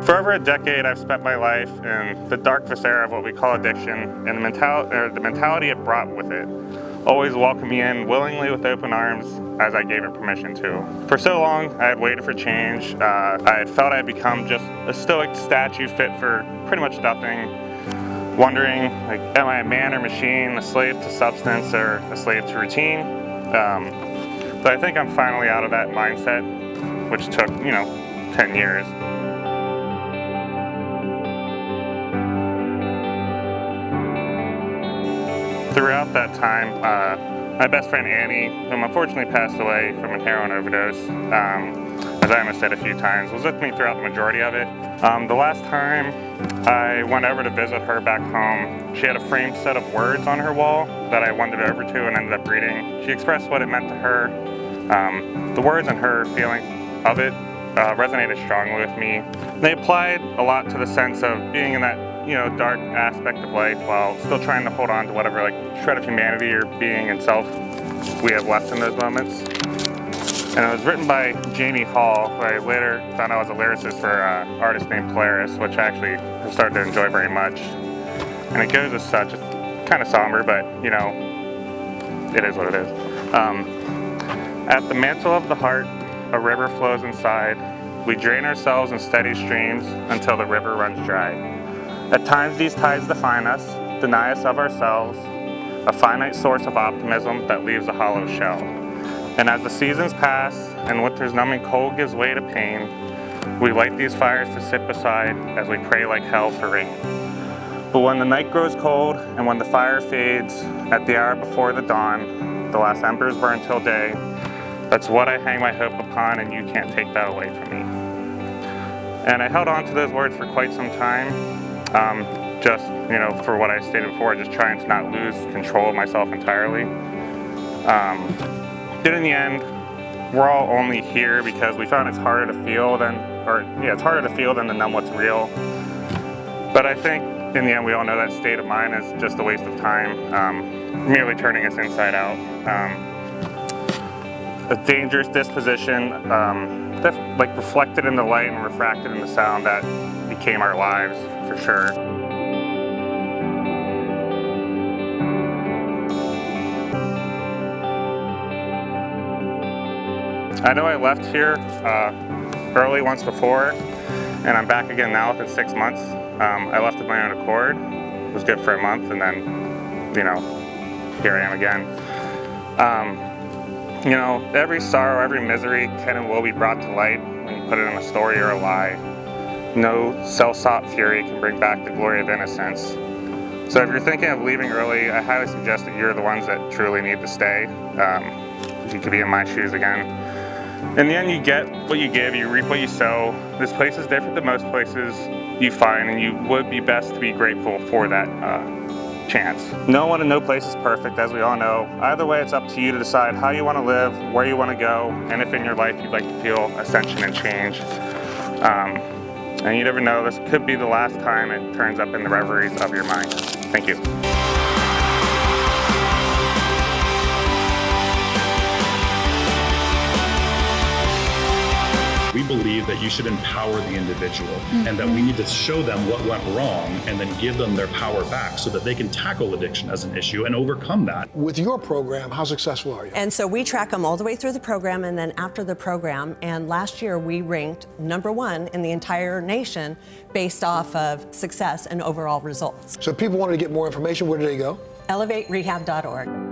For over a decade, I've spent my life in the darkest era of what we call addiction, and the mentality it brought with it always welcomed me in willingly with open arms as I gave it permission to. For so long, I had waited for change. I had felt I had become just a stoic statue fit for pretty much nothing, wondering, like, am I a man or machine, a slave to substance or a slave to routine? But I think I'm finally out of that mindset, which took, 10 years. Throughout that time, my best friend Annie, whom unfortunately passed away from a heroin overdose, as I almost said a few times, was with me throughout the majority of it. The last time I went over to visit her back home, she had a framed set of words on her wall that I wandered over to and ended up reading. She expressed what it meant to her. The words and her feeling of it resonated strongly with me. They applied a lot to the sense of being in that dark aspect of life while still trying to hold on to whatever shred of humanity or being and self we have left in those moments. And it was written by Jamie Hall, who I later found out was a lyricist for an artist named Polaris, which I actually have started to enjoy very much. And it goes as such. It's kind of somber, but it is what it is. At the mantle of the heart, a river flows inside. We drain ourselves in steady streams until the river runs dry. At times these tides define us, deny us of ourselves, a finite source of optimism that leaves a hollow shell. And as the seasons pass and winter's numbing cold gives way to pain, we light these fires to sit beside as we pray like hell for rain. But when the night grows cold and when the fire fades, at the hour before the dawn, the last embers burn till day, that's what I hang my hope upon, and you can't take that away from me. And I held on to those words for quite some time. Just, for what I stated before, just trying to not lose control of myself entirely. But in the end, we're all only here because we found it's harder to feel than to numb what's real. But I think in the end, we all know that state of mind is just a waste of time, merely turning us inside out. A dangerous disposition, reflected in the light and refracted in the sound that became our lives, for sure. I know I left here early once before, and I'm back again now within 6 months. I left of my own accord. It was good for a month, and then, here I am again. Every sorrow, every misery can and will be brought to light when you put it in a story or a lie. No self-sought fury can bring back the glory of innocence. So if you're thinking of leaving early, I highly suggest that you're the ones that truly need to stay. If you could be in my shoes again. In the end, you get what you give, you reap what you sow. This place is different than most places you find, and you would be best to be grateful for that chance. No one and no place is perfect, as we all know. Either way, it's up to you to decide how you want to live, where you want to go, and if in your life you'd like to feel ascension and change. And you never know, this could be the last time it turns up in the reveries of your mind. Thank you. We believe that you should empower the individual and that we need to show them what went wrong and then give them their power back so that they can tackle addiction as an issue and overcome that. With your program, how successful are you? And so we track them all the way through the program and then after the program. And last year we ranked #1 in the entire nation based off of success and overall results. So if people wanted to get more information, where do they go? ElevateRehab.org.